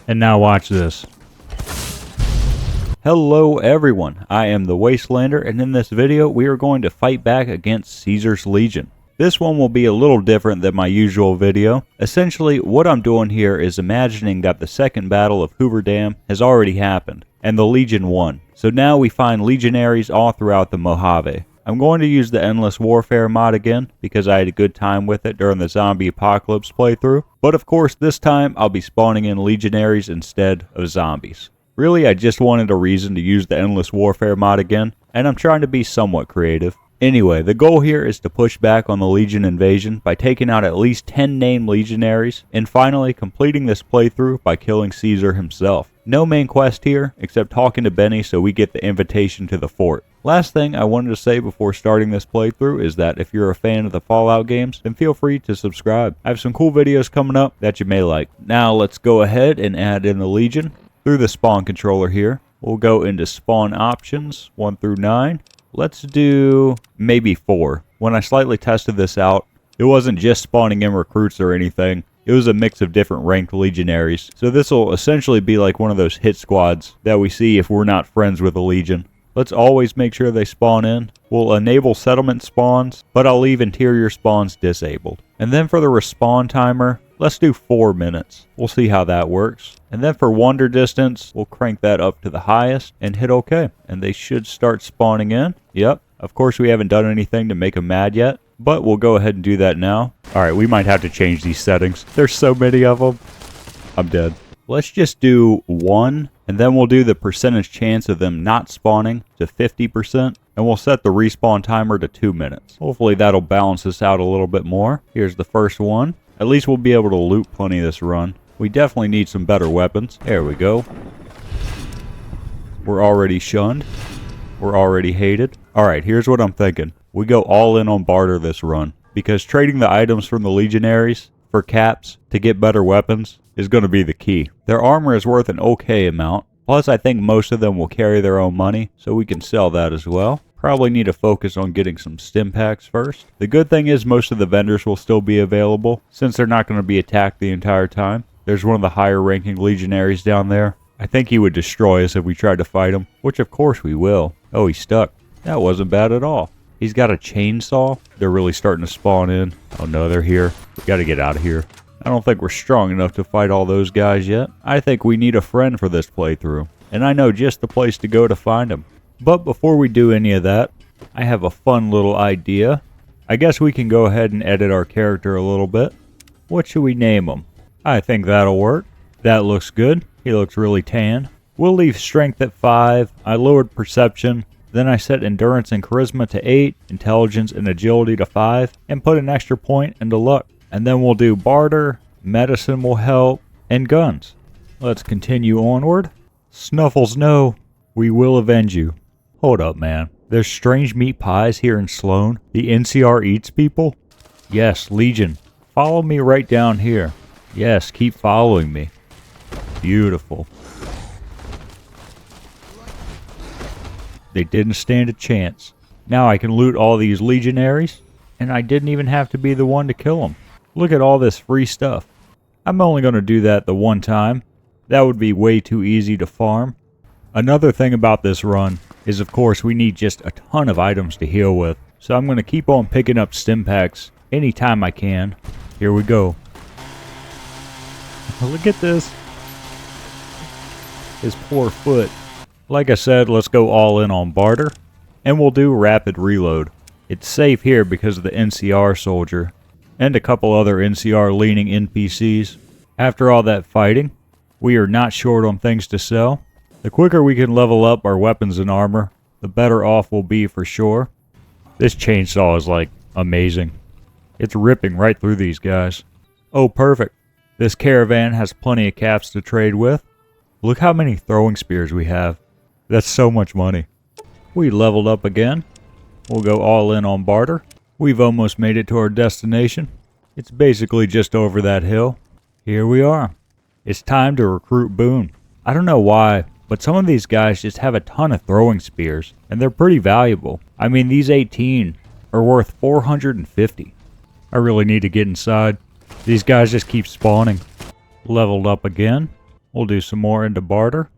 And now watch this. Hello everyone, I am the Wastelander, and in this video we are going to fight back against Caesar's Legion. This one will be a little different than my usual video. Essentially, what I'm doing here is imagining that the second battle of Hoover Dam has already happened, and the Legion won. So now we find legionaries all throughout the Mojave. I'm going to use the Endless Warfare mod again, because I had a good time with it during the Zombie Apocalypse playthrough. But of course, this time I'll be spawning in legionaries instead of zombies. Really, I just wanted a reason to use the Endless Warfare mod again, and I'm trying to be somewhat creative. Anyway, the goal here is to push back on the Legion invasion by taking out at least 10 named legionaries, and finally completing this playthrough by killing Caesar himself. No main quest here, except talking to Benny so we get the invitation to the fort. Last thing I wanted to say before starting this playthrough is that if you're a fan of the Fallout games, then feel free to subscribe. I have some cool videos coming up that you may like. Now let's go ahead and add in the Legion. Through the spawn controller here, we'll go into spawn options 1 through 9. Let's do maybe 4. When I slightly tested this out, it wasn't just spawning in recruits or anything. It was a mix of different ranked legionaries. So this will essentially be like one of those hit squads that we see if we're not friends with a legion. Let's always make sure they spawn in. We'll enable settlement spawns, but I'll leave interior spawns disabled. And then for the respawn timer, let's do 4 minutes. We'll see how that works. And then for wander distance, we'll crank that up to the highest and hit OK. And they should start spawning in. Yep. Of course, we haven't done anything to make them mad yet, but we'll go ahead and do that now. All right, we might have to change these settings. There's so many of them. I'm dead. Let's just do 1, and then we'll do the percentage chance of them not spawning to 50%, and we'll set the respawn timer to 2 minutes. Hopefully that'll balance this out a little bit more. Here's the first one. At least we'll be able to loot plenty this run. We definitely need some better weapons. There we go. We're already shunned. We're already hated. Alright, here's what I'm thinking. We go all in on barter this run, because trading the items from the legionaries for caps to get better weapons is going to be the key. Their armor is worth an okay amount, plus I think most of them will carry their own money, so we can sell that as well. Probably need to focus on getting some stim packs first. The good thing is most of the vendors will still be available, since they're not going to be attacked the entire time. There's one of the higher ranking legionaries down there. I think he would destroy us if we tried to fight him, which of course we will. Oh, he's stuck. That wasn't bad at all. He's got a chainsaw. They're really starting to spawn in. Oh no, they're here. We got to get out of here. I don't think we're strong enough to fight all those guys yet. I think we need a friend for this playthrough, and I know just the place to go to find him. But before we do any of that, I have a fun little idea. I guess we can go ahead and edit our character a little bit. What should we name him? I think that'll work. That looks good. He looks really tan. We'll leave strength at 5. I lowered perception. Then I set endurance and charisma to 8, intelligence and agility to 5, and put an extra point into luck. And then we'll do barter, medicine will help, and guns. Let's continue onward. Snuffles, no. We will avenge you. Hold up, man. There's strange meat pies here in Sloan. The NCR eats people? Yes, Legion. Follow me right down here. Yes, keep following me. Beautiful. They didn't stand a chance. Now I can loot all these legionaries, and I didn't even have to be the one to kill them. Look at all this free stuff. I'm only going to do that the one time. That would be way too easy to farm. Another thing about this run is, of course, we need just a ton of items to heal with. So I'm going to keep on picking up stim packs anytime I can. Here we go. Look at this. His poor foot. Like I said, let's go all in on barter. And we'll do rapid reload. It's safe here because of the NCR soldier. And a couple other NCR leaning NPCs. After all that fighting, we are not short on things to sell. The quicker we can level up our weapons and armor, the better off we'll be for sure. This chainsaw is like amazing. It's ripping right through these guys. Oh, perfect. This caravan has plenty of caps to trade with. Look how many throwing spears we have. That's so much money. We leveled up again. We'll go all in on barter. We've almost made it to our destination. It's basically just over that hill. Here we are. It's time to recruit Boone. I don't know why, but some of these guys just have a ton of throwing spears, and they're pretty valuable. I mean, these 18 are worth 450. I really need to get inside. These guys just keep spawning. Leveled up again. We'll do some more into barter.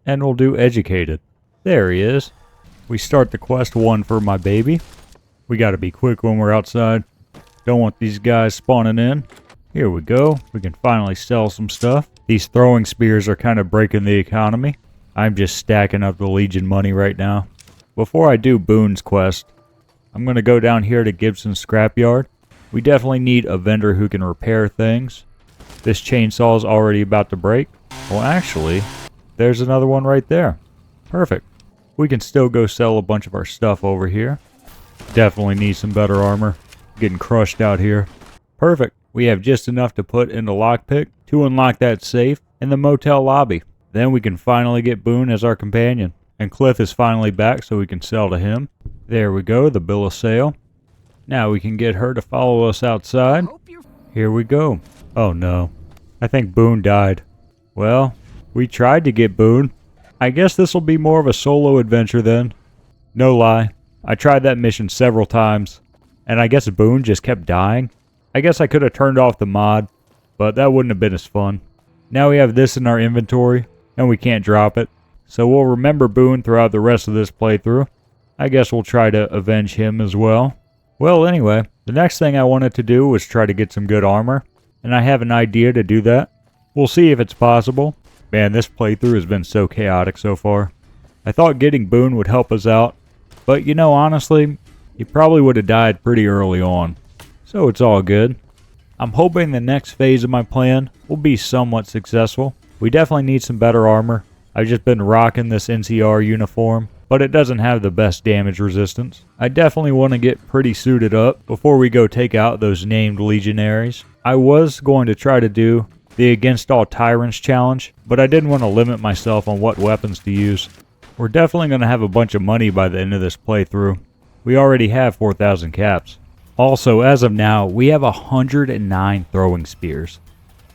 And we'll do educated. There he is. We start the quest 1 for my baby. We gotta be quick when we're outside. Don't want these guys spawning in. Here we go. We can finally sell some stuff. These throwing spears are kind of breaking the economy. I'm just stacking up the Legion money right now. Before I do Boone's quest, I'm going to go down here to Gibson's scrapyard. We definitely need a vendor who can repair things. This chainsaw is already about to break. Well, actually, there's another one right there. Perfect. We can still go sell a bunch of our stuff over here. Definitely need some better armor. Getting crushed out here. Perfect. We have just enough to put in the lockpick to unlock that safe in the motel lobby. Then we can finally get Boone as our companion. And Cliff is finally back so we can sell to him. There we go, the bill of sale. Now we can get her to follow us outside. Here we go. Oh no. I think Boone died. Well, we tried to get Boone. I guess this will be more of a solo adventure then. No lie. I tried that mission several times. And I guess Boone just kept dying. I guess I could have turned off the mod. But that wouldn't have been as fun. Now we have this in our inventory. And we can't drop it. So we'll remember Boone throughout the rest of this playthrough. I guess we'll try to avenge him as well. Well, anyway, the next thing I wanted to do was try to get some good armor. And I have an idea to do that. We'll see if it's possible. Man, this playthrough has been so chaotic so far. I thought getting Boone would help us out. But you know, honestly, he probably would have died pretty early on. So it's all good. I'm hoping the next phase of my plan will be somewhat successful. We definitely need some better armor. I've just been rocking this NCR uniform, but it doesn't have the best damage resistance. I definitely want to get pretty suited up before we go take out those named legionaries. I was going to try to do the Against All Tyrants challenge, but I didn't want to limit myself on what weapons to use. We're definitely going to have a bunch of money by the end of this playthrough. We already have 4,000 caps. Also, as of now, we have 109 throwing spears,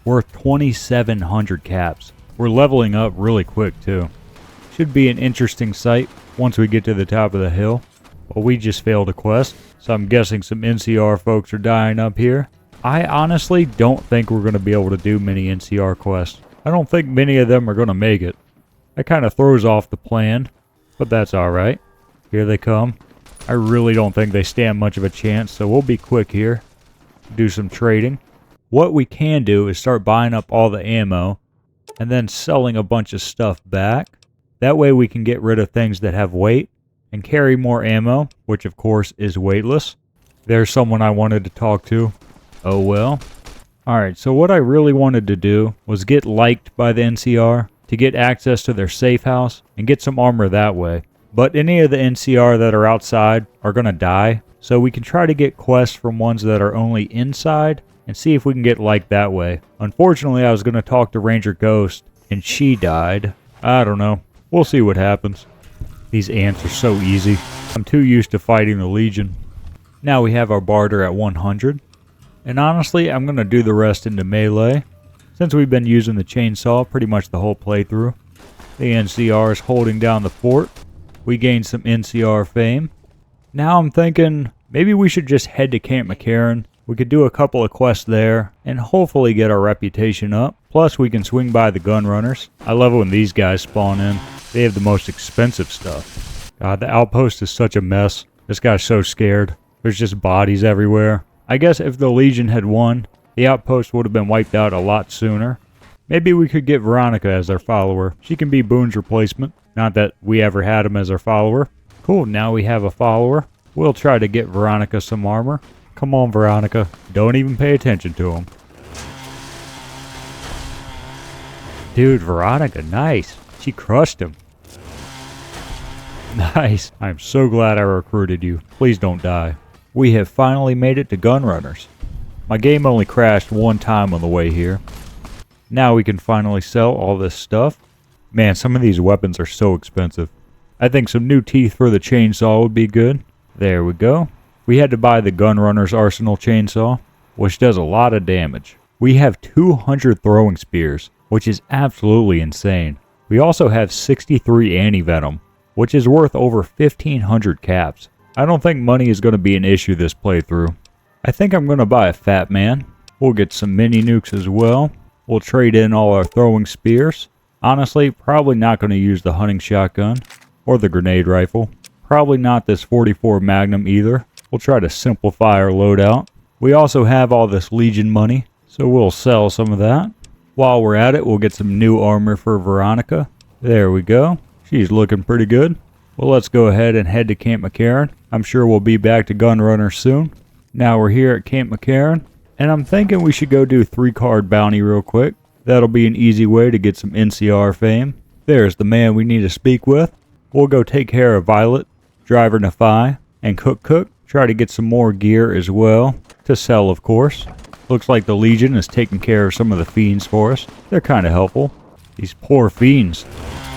worth 2,700 caps. We're leveling up really quick too. Should be an interesting sight once we get to the top of the hill. But we just failed a quest, so I'm guessing some NCR folks are dying up here. I honestly don't think we're going to be able to do many NCR quests. I don't think many of them are going to make it. That kind of throws off the plan, but that's alright. Here they come. I really don't think they stand much of a chance, so we'll be quick here. Do some trading. What we can do is start buying up all the ammo and then selling a bunch of stuff back. That way we can get rid of things that have weight and carry more ammo, which of course is weightless. There's someone I wanted to talk to. Oh well. Alright, so what I really wanted to do was get liked by the NCR to get access to their safe house and get some armor that way. But any of the NCR that are outside are going to die, so we can try to get quests from ones that are only inside and see if we can get liked that way. Unfortunately, I was going to talk to Ranger Ghost, and she died. I don't know. We'll see what happens. These ants are so easy. I'm too used to fighting the Legion. Now we have our barter at 100. And honestly, I'm going to do the rest into melee, since we've been using the chainsaw pretty much the whole playthrough. The NCR is holding down the fort. We gained some NCR fame. Now I'm thinking maybe we should just head to Camp McCarran. We could do a couple of quests there and hopefully get our reputation up. Plus we can swing by the gun runners. I love it when these guys spawn in. They have the most expensive stuff. God, the outpost is such a mess. This guy's so scared. There's just bodies everywhere. I guess if the Legion had won, the outpost would have been wiped out a lot sooner. Maybe we could get Veronica as our follower. She can be Boone's replacement. Not that we ever had him as our follower. Cool, now we have a follower. We'll try to get Veronica some armor. Come on, Veronica. Don't even pay attention to him. Dude, Veronica, nice. She crushed him. Nice. I'm so glad I recruited you. Please don't die. We have finally made it to gun runners. My game only crashed one time on the way here. Now we can finally sell all this stuff. Man, some of these weapons are so expensive. I think some new teeth for the chainsaw would be good. There we go. We had to buy the Gunrunner's Arsenal chainsaw, which does a lot of damage. We have 200 throwing spears, which is absolutely insane. We also have 63 anti-venom, which is worth over 1,500 caps. I don't think money is going to be an issue this playthrough. I think I'm going to buy a Fat Man. We'll get some mini nukes as well. We'll trade in all our throwing spears. Honestly, probably not going to use the hunting shotgun or the grenade rifle. Probably not this 44 Magnum either. We'll try to simplify our loadout. We also have all this Legion money, so we'll sell some of that. While we're at it, we'll get some new armor for Veronica. There we go. She's looking pretty good. Well, let's go ahead and head to Camp McCarran. I'm sure we'll be back to Gunrunner soon. Now we're here at Camp McCarran, and I'm thinking we should go do 3-card bounty real quick. That'll be an easy way to get some NCR fame. There's the man we need to speak with. We'll go take care of Violet, Driver Nephi, and Cook. Try to get some more gear as well, to sell of course. Looks like the Legion is taking care of some of the fiends for us. They're kind of helpful. These poor fiends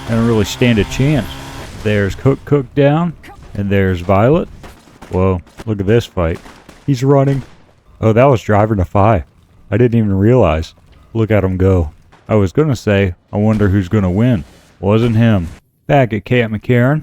don't really stand a chance. There's Cook down, and there's Violet. Whoa, look at this fight. He's running. Oh, that was Driver Nephi. I didn't even realize. Look at him go. I was gonna say, I wonder who's gonna win. Wasn't him. Back at Camp McCarran.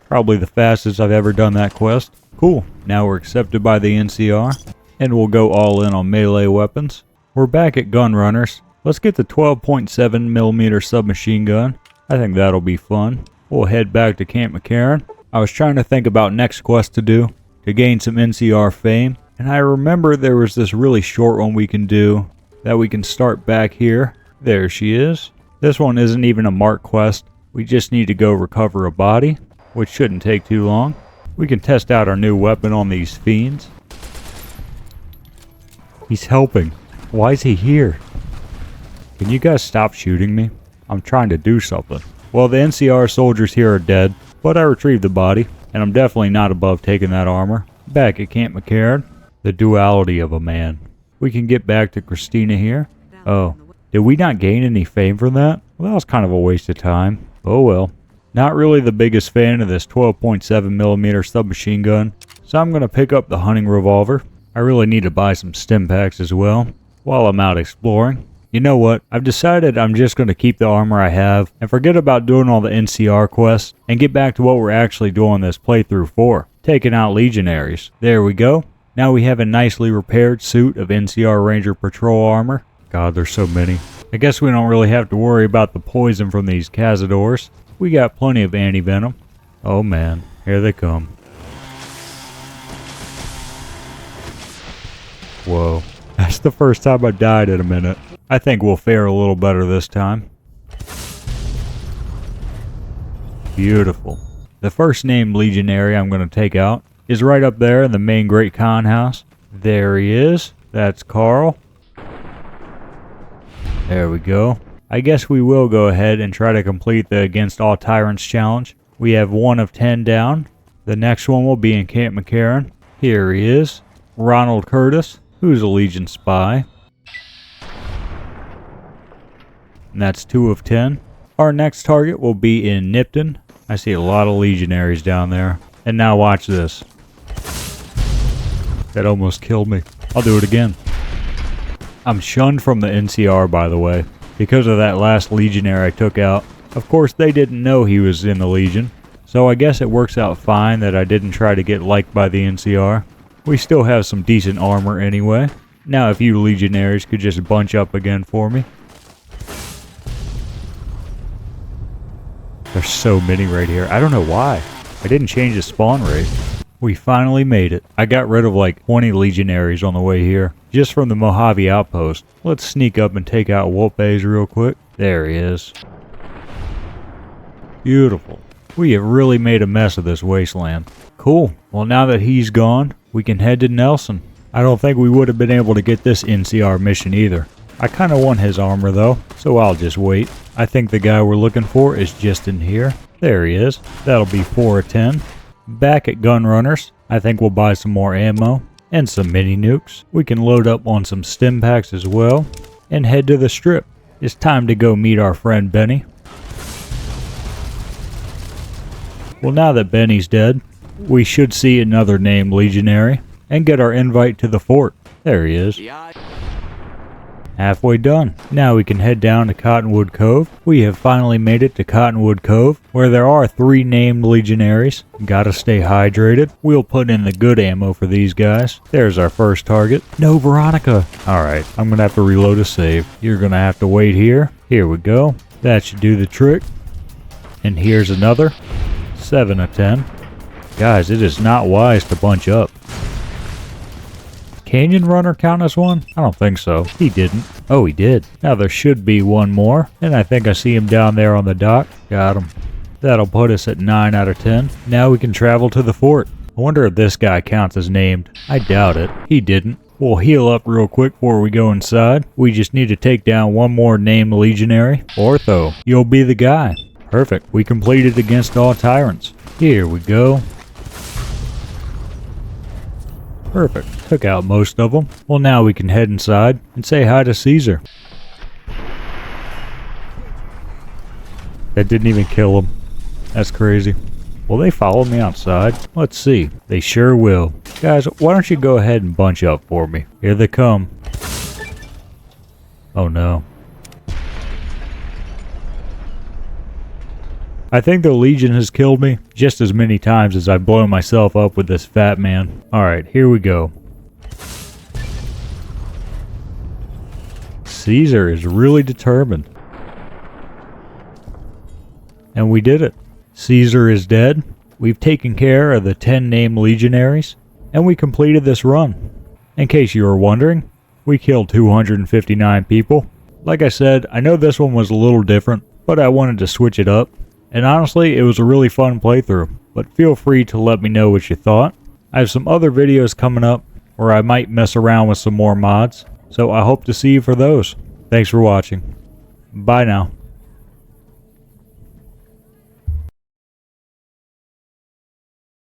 Probably the fastest I've ever done that quest. Cool. Now we're accepted by the NCR. And we'll go all in on melee weapons. We're back at Gunrunners. Let's get the 12.7mm submachine gun. I think that'll be fun. We'll head back to Camp McCarran. I was trying to think about next quest to do to gain some NCR fame. And I remember there was this really short one we can do that we can start back here. There she is. This one isn't even a mark quest. We just need to go recover a body, which shouldn't take too long. We can test out our new weapon on these fiends. He's helping. Why is he here? Can you guys stop shooting me? I'm trying to do something. Well, the NCR soldiers here are dead, but I retrieved the body, and I'm definitely not above taking that armor. Back at Camp McCarran, the duality of a man. We can get back to Christina here. Oh, did we not gain any fame from that? Well, that was kind of a waste of time. Oh well. Not really the biggest fan of this 12.7mm submachine gun, so I'm going to pick up the hunting revolver. I really need to buy some stim packs as well while I'm out exploring. You know what? I've decided I'm just going to keep the armor I have and forget about doing all the NCR quests and get back to what we're actually doing this playthrough for. Taking out legionaries. There we go. Now we have a nicely repaired suit of NCR Ranger Patrol armor. God, there's so many. I guess we don't really have to worry about the poison from these cazadors. We got plenty of anti-venom. Oh man, here they come. Whoa, that's the first time I died in a minute. I think we'll fare a little better this time. Beautiful. The first named legionary I'm going to take out is right up there in the main Great Khan house. There he is. That's Carl. There we go. I guess we will go ahead and try to complete the Against All Tyrants challenge. We have 1 of 10 down. The next one will be in Camp McCarran. Here he is. Ronald Curtis, who's a Legion spy. And that's 2 of 10. Our next target will be in Nipton. I see a lot of legionaries down there. And now watch this. That almost killed me. I'll do it again. I'm shunned from the NCR, by the way, because of that last legionary I took out. Of course, they didn't know he was in the Legion, so I guess it works out fine that I didn't try to get liked by the NCR. We still have some decent armor anyway. Now if you legionaries could just bunch up again for me. There's so many right here. I don't know why. I didn't change the spawn rate. We finally made it. I got rid of like 20 legionaries on the way here, just from the Mojave outpost. Let's sneak up and take out Wolpe's real quick. There he is. Beautiful. We have really made a mess of this wasteland. Cool. Well, now that he's gone, we can head to Nelson. I don't think we would have been able to get this NCR mission either. I kind of want his armor though, so I'll just wait. I think the guy we're looking for is just in here. There he is. That'll be 4 of 10. Back at Gunrunners, I think we'll buy some more ammo and some mini nukes. We can load up on some stim packs as well and head to the strip. It's time to go meet our friend Benny. Well, now that Benny's dead, we should see another named legionary and get our invite to the fort. There he is. Halfway done. Now we can head down to Cottonwood Cove. We have finally made it to Cottonwood Cove, where there are 3 named legionaries. Gotta stay hydrated. We'll put in the good ammo for these guys. There's our first target. No, Veronica. Alright, I'm gonna have to reload a save. You're gonna have to wait here. Here we go. That should do the trick. And here's another. 7 of 10. Guys, it is not wise to bunch up. Canyon Runner count as one? I don't think so. He didn't. Oh, he did. Now there should be one more. And I think I see him down there on the dock. Got him. That'll put us at 9 out of 10. Now we can travel to the fort. I wonder if this guy counts as named. I doubt it. He didn't. We'll heal up real quick before we go inside. We just need to take down one more named legionary. Ortho, you'll be the guy. Perfect. We completed against all tyrants. Here we go. Perfect. Took out most of them. Well, now we can head inside and say hi to Caesar. That didn't even kill him. That's crazy. Will they follow me outside? Let's see. They sure will. Guys, why don't you go ahead and bunch up for me? Here they come. Oh no. I think the Legion has killed me just as many times as I've blown myself up with this fat man. Alright, here we go. Caesar is really determined. And we did it. Caesar is dead. We've taken care of the 10 named legionaries. And we completed this run. In case you were wondering, we killed 259 people. Like I said, I know this one was a little different, but I wanted to switch it up. And honestly, it was a really fun playthrough, but feel free to let me know what you thought. I have some other videos coming up where I might mess around with some more mods, so I hope to see you for those. Thanks for watching. Bye now.